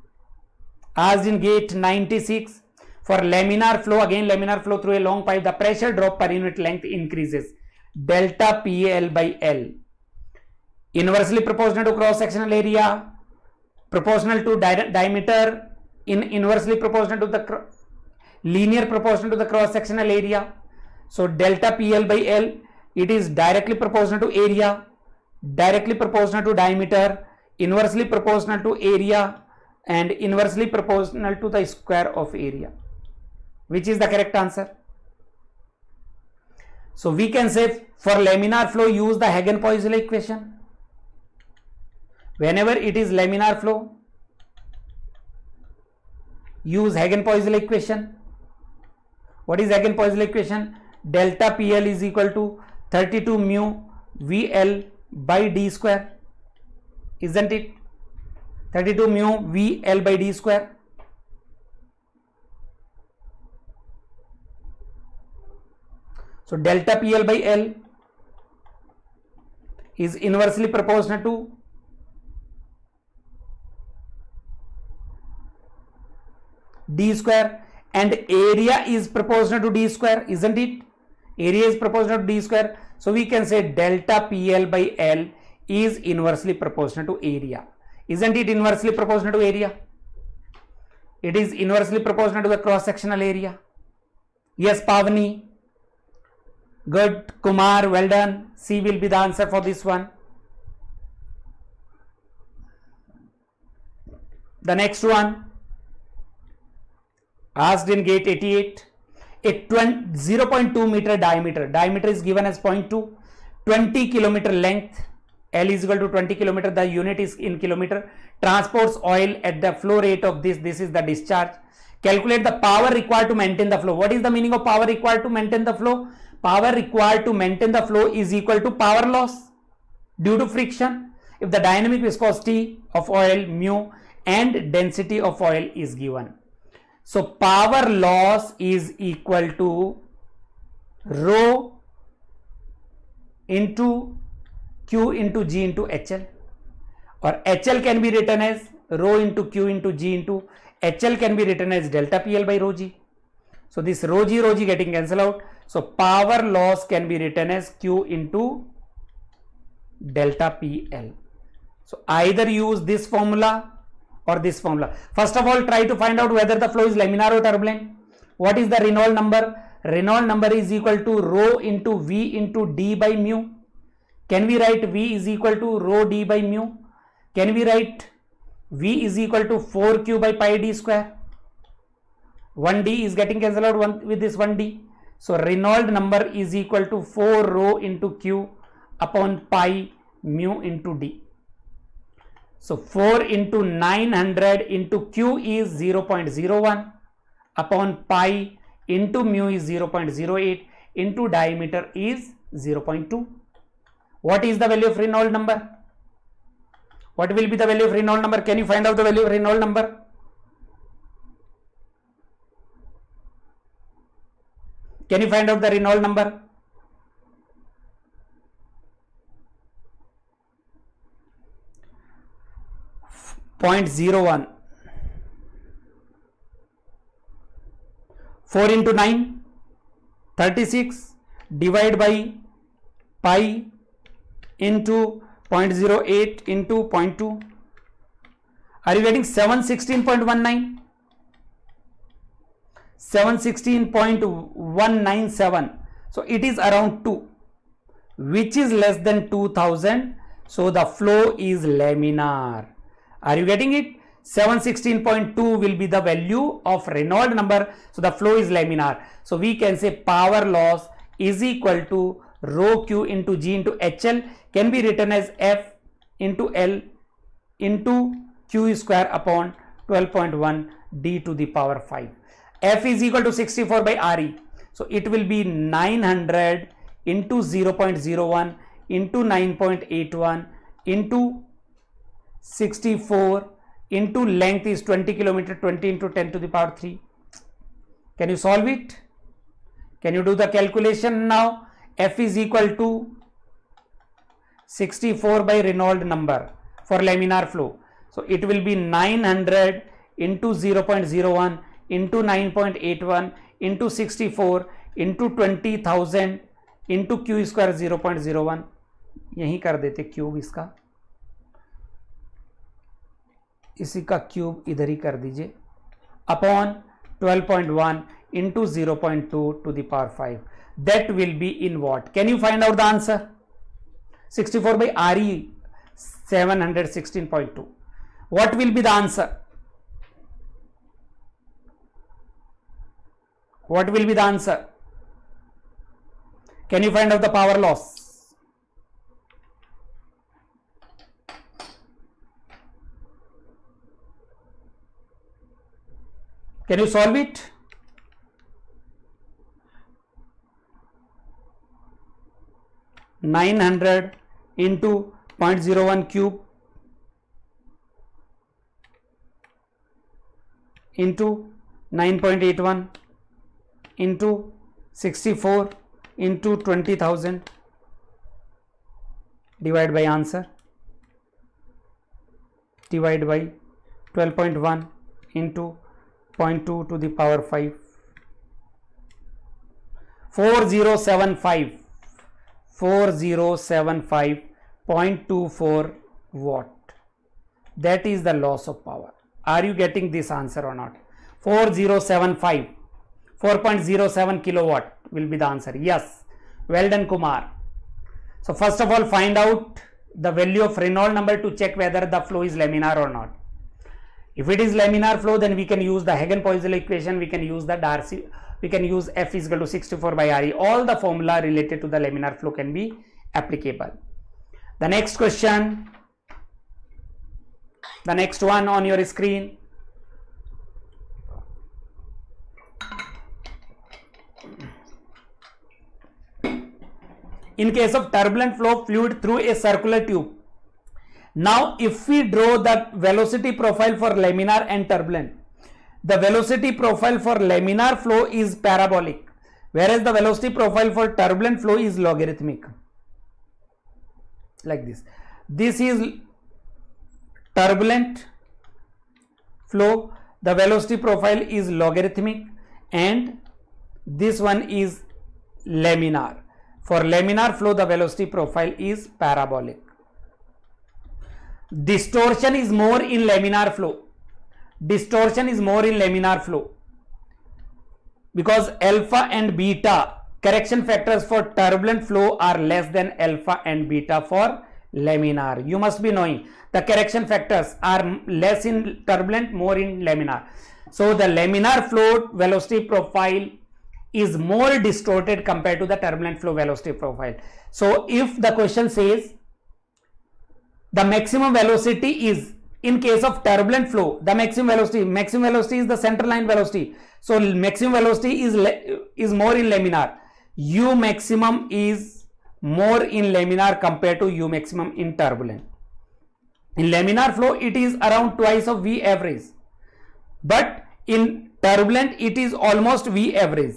S1: asked in gate 96. For laminar flow, again laminar flow through a long pipe, the pressure drop per unit length increases. Delta PL by L. Inversely proportional to cross sectional area, proportional to diameter, inversely proportional to the linear proportional to the cross sectional area. So delta PL by L, it is directly proportional to area, directly proportional to diameter, inversely proportional to area, and inversely proportional to the square of area. Which is the correct answer? So we can say for laminar flow, use the Hagen-Poiseuille equation. Whenever it is laminar flow, use Hagen-Poiseuille equation. What is Hagen-Poiseuille equation? Delta PL is equal to 32 mu VL by D square. Isn't it? 32 mu VL by D square. So delta PL by L is inversely proportional to D square, and area is proportional to D square, isn't it? Area is proportional to D square. So we can say delta PL by L is inversely proportional to area. Isn't it inversely proportional to area? It is inversely proportional to the cross sectional area. Yes, Pavani. Good. Kumar, well done. C will be the answer for this one. The next one asked in gate 88. A 0.2 meter diameter is given as 0.2, 20 kilometer length, L is equal to 20 kilometer, the unit is in kilometer, transports oil at the flow rate of this is the discharge. Calculate the power required to maintain the flow. What is the meaning of power required to maintain the flow? Power required to maintain the flow is equal to power loss due to friction if the dynamic viscosity of oil mu and density of oil is given. So power loss is equal to rho into Q into G into HL, or HL can be written as rho into Q into G into HL can be written as delta PL by rho G. So this rho G getting cancelled out. So power loss can be written as Q into delta PL. So either use this formula or this formula. First of all, try to find out whether the flow is laminar or turbulent. What is the Reynolds number? Reynolds number is equal to rho into V into D by mu. Can we write V is equal to rho D by mu? Can we write V is equal to 4Q by pi D square? 1D is getting cancelled out with this 1D. So Reynolds number is equal to 4 rho into Q upon pi mu into D. So 4 into 900 into Q is 0.01 upon pi into mu is 0.08 into diameter is 0.2. What is the value of Reynolds number? What will be the value of Reynolds number? Can you find out the value of Reynolds number? Can you find out the Reynolds number? .01. 4 into 9, 36, divide by pi into 0.08 into 0.2. Are you getting 716.19? 716.197. So it is around 2, which is less than 2000. So the flow is laminar. Are you getting it? 716.2 will be the value of Reynolds number. So the flow is laminar. So we can say power loss is equal to rho Q into G into HL can be written as F into L into Q square upon 12.1 D to the power 5. F is equal to 64 by RE. So it will be 900 into 0.01 into 9.81 into 64 into length is 20 kilometer, 20 into 10 to the power 3. Can you solve it? Can you do the calculation now? F is equal to 64 by Reynolds number for laminar flow. So it will be 900 into 0.01 into 9.81 into 64 into 20,000 into Q square 0.01. यही कर देते cube इसका, इसी का cube इधर ही कर दीजिए upon 12.1 into 0.2 to the power 5. That will be in what? Can you find out the answer? 64 by RE 716.2. What will be the answer? What will be the answer? Can you find out the power loss? Can you solve it? (900) into 0.01 cube into 9.81 into 64 into 20,000 divide by answer, divide by 12.1 into 0.2 to the power 5. 4,075.24 watt. That is the loss of power. Are you getting this answer or not? 4,075, 4.07 kilowatt will be the answer. Yes, well done Kumar. So first of all, find out the value of Reynolds number to check whether the flow is laminar or not. If it is laminar flow, then we can use the Hagen-Poiseuille equation, we can use the Darcy, we can use F is equal to 64 by RE. All the formula related to the laminar flow can be applicable. The next question, the next one on your screen. In case of turbulent flow fluid through a circular tube. Now, if we draw the velocity profile for laminar and turbulent, the velocity profile for laminar flow is parabolic, whereas the velocity profile for turbulent flow is logarithmic. Like this. This is turbulent flow, the velocity profile is logarithmic, and this one is laminar. For laminar flow, the velocity profile is parabolic. Distortion is more in laminar flow. Distortion is more in laminar flow because alpha and beta correction factors for turbulent flow are less than alpha and beta for laminar. You must be knowing the correction factors are less in turbulent, more in laminar. So the laminar flow velocity profile is more distorted compared to the turbulent flow velocity profile. So if the question says the maximum velocity is, in case of turbulent flow, the maximum velocity is the center line velocity. So maximum velocity is more in laminar. U maximum is more in laminar compared to U maximum in turbulent. In laminar flow, it is around twice of V average, but in turbulent, it is almost V average.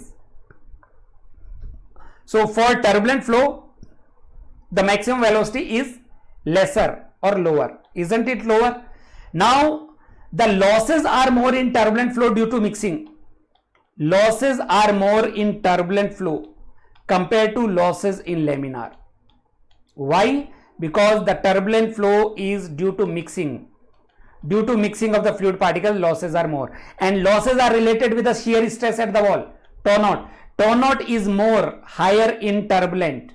S1: So for turbulent flow, the maximum velocity is lesser or lower, isn't it lower? Now the losses are more in turbulent flow due to mixing. Losses are more in turbulent flow compared to losses in laminar. Why? Because the turbulent flow is due to mixing. Due to mixing of the fluid particles, losses are more, and losses are related with the shear stress at the wall, tau naught. Tau naught is more higher in turbulent.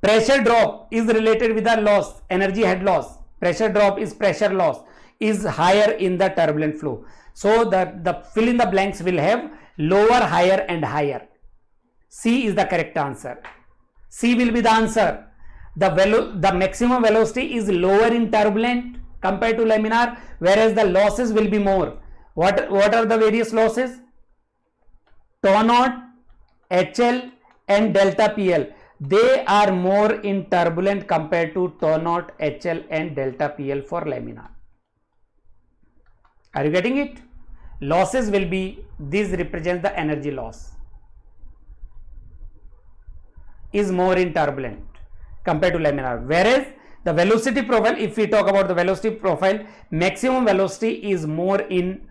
S1: Pressure drop is related with the loss, energy head loss. Pressure drop is pressure loss is higher in the turbulent flow. So the fill in the blanks will have lower, higher and higher. C is the correct answer. C will be the answer. The maximum velocity is lower in turbulent compared to laminar, whereas the losses will be more. What are the various losses? Tau naught, HL and delta PL. They are more in turbulent compared to tau naught, HL and delta PL for laminar. Are you getting it? Losses will be, this represents the energy loss, is more in turbulent compared to laminar, whereas the velocity profile, if we talk about the velocity profile, maximum velocity is more in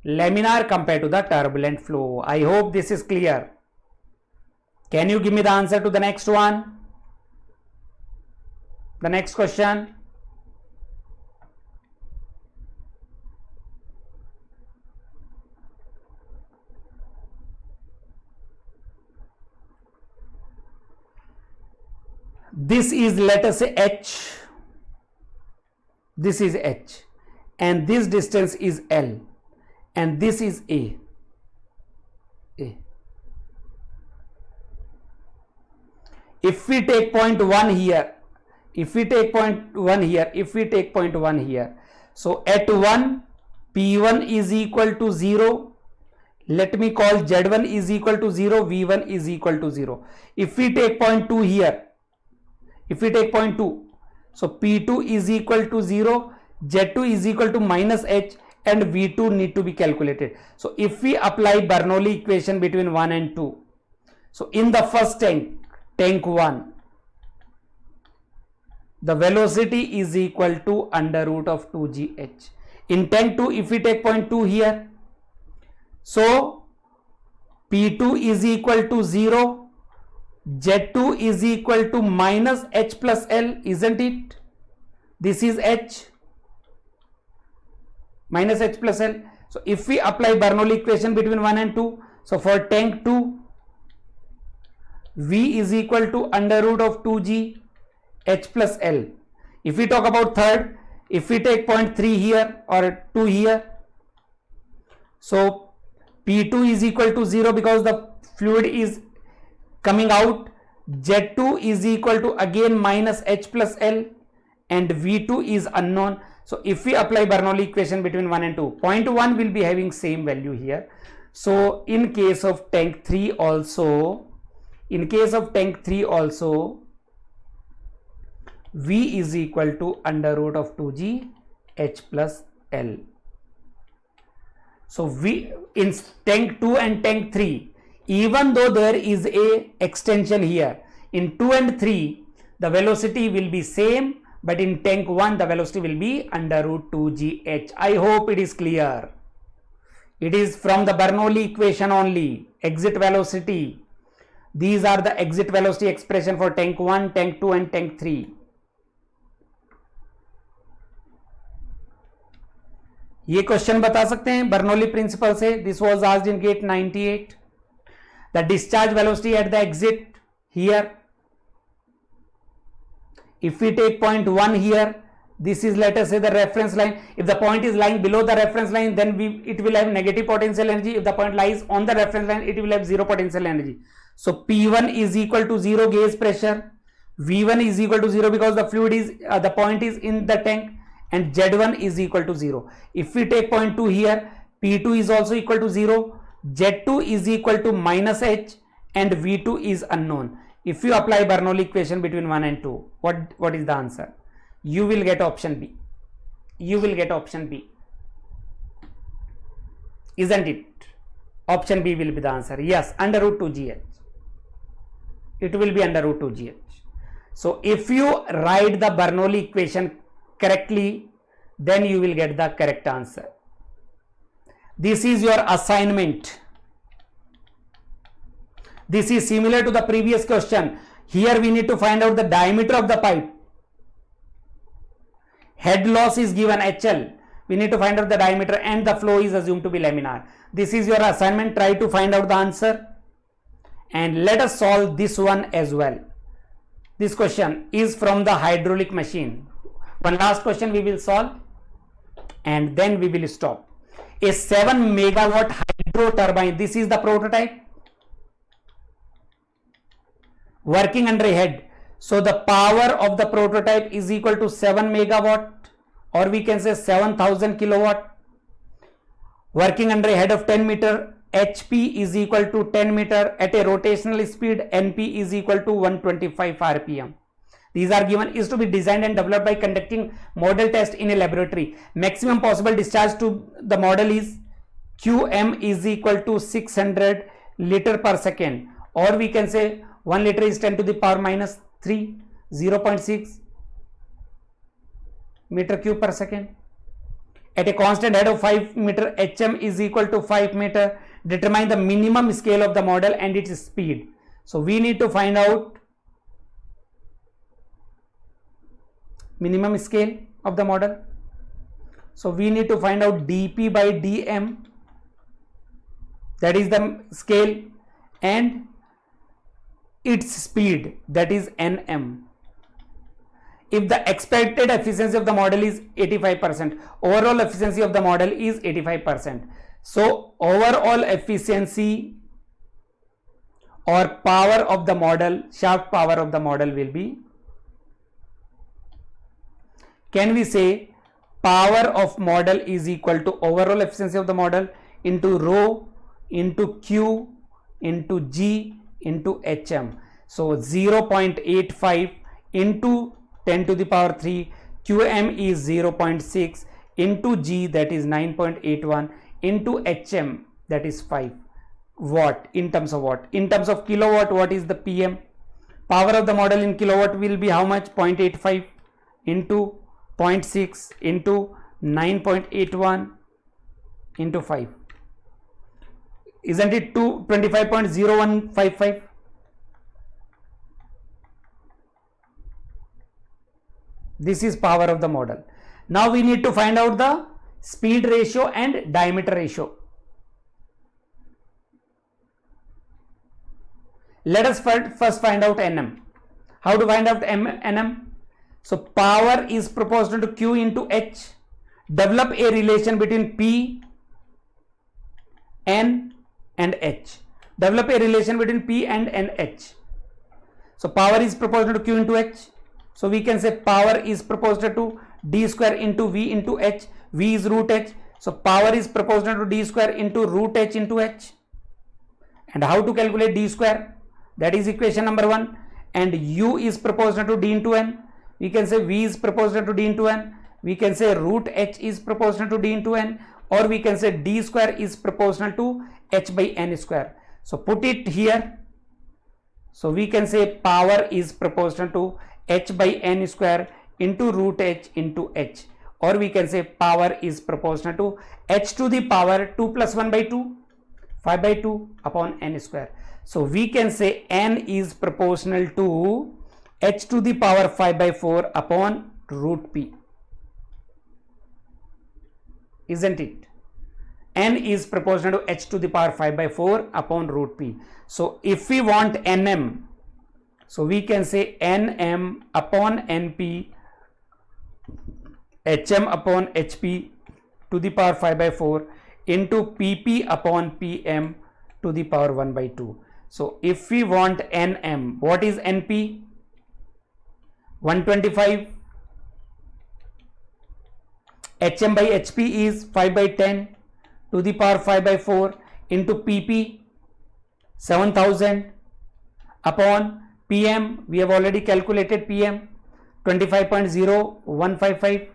S1: laminar compared to the turbulent flow. I hope this is clear. Can you give me the answer to the next one? The next question. This is, let us say, H. This is H. And this distance is L. And this is A. If we take point 1 here, if we take point 1 here, so at 1, P1 is equal to 0. Let me call Z1 is equal to 0, V1 is equal to 0. If we take point 2 here, so P2 is equal to 0, Z2 is equal to minus H, and V2 need to be calculated. So if we apply Bernoulli equation between 1 and 2, so in the first tank 1, the velocity is equal to under root of 2gh. In tank 2, if we take point 2 here, so P2 is equal to 0, Z2 is equal to minus H plus L, isn't it? This is H minus H plus L. So if we apply Bernoulli equation between 1 and 2, so for tank 2, V is equal to under root of 2g H plus L. If we talk about third, if we take point 3 here or 2 here, so P2 is equal to 0 because the fluid is coming out, Z2 is equal to again minus H plus L, and V2 is unknown. So if we apply Bernoulli equation between 1 and 2, point 1 will be having same value here. So in case of tank 3 also, V is equal to under root of 2g H plus L. So V in tank 2 and tank 3, even though there is a extension here, in 2 and 3 the velocity will be same, but in tank 1 the velocity will be under root 2gh. I hope it is clear. It is from the Bernoulli equation only. Exit velocity. These are the exit velocity expression for tank 1, tank 2 and tank 3. ये question बता सकते हैं Bernoulli principle से. This was asked in GATE 98. The discharge velocity at the exit here. If we take point 1 here, this is, let us say, the reference line. If the point is lying below the reference line, then it will have negative potential energy. If the point lies on the reference line, it will have zero potential energy. So P1 is equal to 0 gauge pressure, V1 is equal to 0 because the fluid is the point is in the tank, and Z1 is equal to 0. If we take point 2 here, P2 is also equal to 0, Z2 is equal to minus H, and V2 is unknown. If you apply Bernoulli equation between 1 and 2, what is the answer? You will get option B. You will get option B. Isn't it? Option B will be the answer. Yes, under root 2gh. It will be under root 2gh. So if you write the Bernoulli equation correctly, then you will get the correct answer. This is your assignment. This is similar to the previous question. Here we need to find out the diameter of the pipe. Head loss is given HL. We need to find out the diameter, and the flow is assumed to be laminar. This is your assignment. Try to find out the answer. And let us solve this one as well. This question is from the hydraulic machine. One last question we will solve, and then we will stop. A 7 megawatt hydro turbine. This is the prototype. working under a head. So the power of the prototype is equal to 7 megawatt, or we can say 7000 kilowatt. Working under a head of 10 meter, HP is equal to 10 meter at a rotational speed, NP is equal to 125 RPM. These are given. Is to be designed and developed by conducting model test in a laboratory. Maximum possible discharge to the model is QM is equal to 600 liter per second, or we can say 1 liter is 10 to the power minus 3, 0.6 meter cube per second. At a constant head of 5 meter, HM is equal to 5 meter. Determine the minimum scale of the model and its speed. So we need to find out minimum scale of the model. So we need to find out dP by dm, that is the scale, and its speed, that is nm. If the expected efficiency of the model is 85%, overall efficiency of the model is 85%. So overall efficiency or power of the model, shaft power of the model will be, can we say power of model is equal to overall efficiency of the model into rho into Q into G into HM. So 0.85 into 10 to the power 3, QM is 0.6 into G, that is 9.81 into HM, that is 5 watt. In terms of watt, in terms of kilowatt, what is the PM? Power of the model in kilowatt will be how much? 0.85 into 0.6 into 9.81 into 5. Isn't it 25.0155? This is power of the model. Now we need to find out the speed ratio and diameter ratio. Let us first find out Nm. How to find out Nm? So power is proportional to Q into H. Develop a relation between P, N and H. Develop a relation between P and H. So power is proportional to Q into H. So we can say power is proportional to D square into V into H. V is root H. So power is proportional to D square into root H into H. And how to calculate D square? That is equation number 1. And U is proportional to D into N. We can say V is proportional to D into N. We can say root H is proportional to D into N. Or we can say D square is proportional to H by N square. So put it here. So we can say power is proportional to H by N square into root H into H. Or we can say power is proportional to H to the power 2 plus 1 by 2, 5 by 2 upon N square. So we can say N is proportional to H to the power 5 by 4 upon root P. Isn't it? N is proportional to H to the power 5 by 4 upon root P. So if we want Nm, so we can say Nm upon Np, Hm upon Hp to the power 5 by 4 into Pp upon Pm to the power 1 by 2. So if we want Nm, what is Np? 125. Hm by Hp is 5 by 10 to the power 5 by 4 into Pp 7000 upon Pm. We have already calculated Pm 25.0155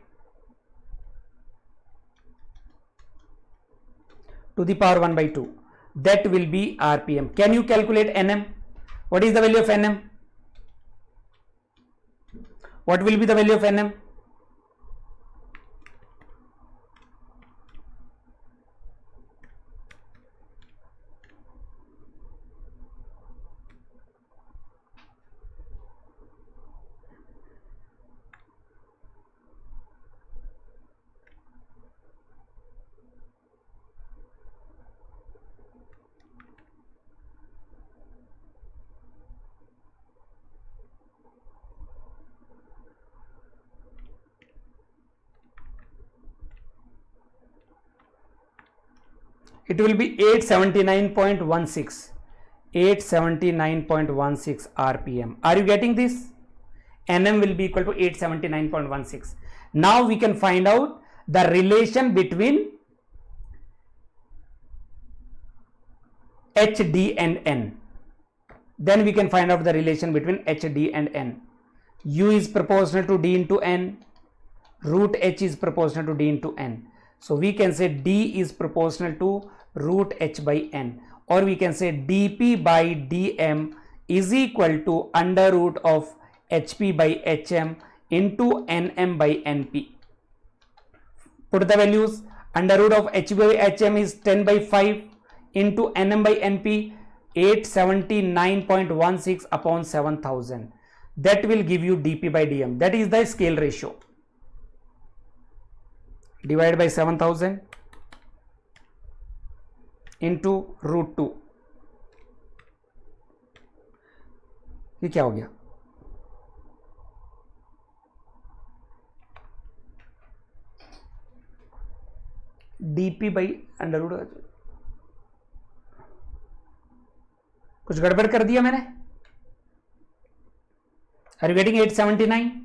S1: to the power 1 by 2. That will be RPM. Can you calculate Nm? What is the value of Nm? What will be the value of Nm? It will be 879.16. 879.16 rpm. Are you getting this? Nm will be equal to 879.16. Now we can find out the relation between h, d and n. Then we can find out the relation between h, d and n. U is proportional to d into n. Root h is proportional to d into n. So we can say d is proportional to root h by n, or we can say dp by dm is equal to under root of hp by hm into nm by np. Put the values. Under root of h by hm is 10 by 5 into nm by np, 879.16 upon 7000. That will give you dp by dm. That is the scale ratio. Divide by 7000 into root 2. ये क्या हो गया? dp by under root. कुछ गड़बड़ कर दिया मैंने? Are you getting 879?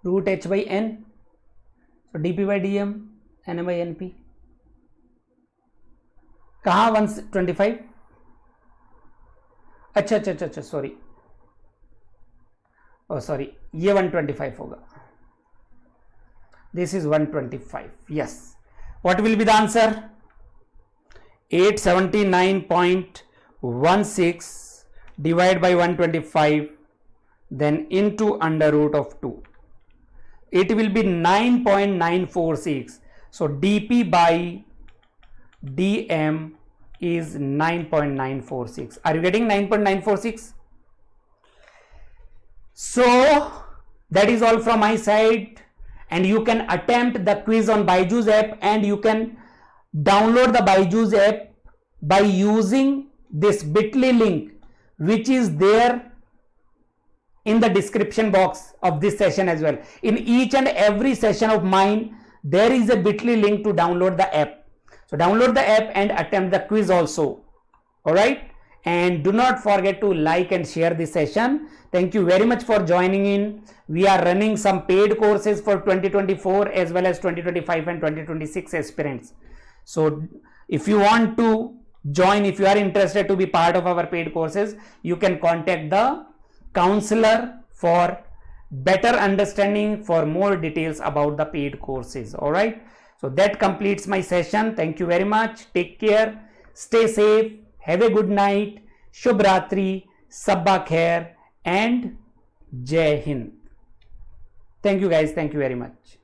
S1: root h by n, so dp by dm, nm by np. कहाँ 125? अच्छा अच्छा अच्छा अच्छा, सॉरी, oh sorry, ये 125 होगा. This is 125. Yes. What will be the answer? 879.16 divided by 125, then into under root of 2. It will be 9.946. So dp by dm is 9.946. Are you getting 9.946? So that is all from my side, and you can attempt the quiz on BYJU'S app, and you can download the BYJU'S app by using this bit.ly link which is there in the description box of this session as well. In each and every session of mine there is a bit.ly link to download the app. So download the app and attempt the quiz also. All right, and do not forget to like and share this session. Thank you very much for joining in. We are running some paid courses for 2024 as well as 2025 and 2026 aspirants. So if you want to join, if you are interested to be part of our paid courses, you can contact the counselor for better understanding, for more details about the paid courses. All right, so that completes my session. Thank you very much. Take care, stay safe, have a good night, Shubh Ratri, Sabba Khair and Jai Hind. Thank you guys. Thank you very much.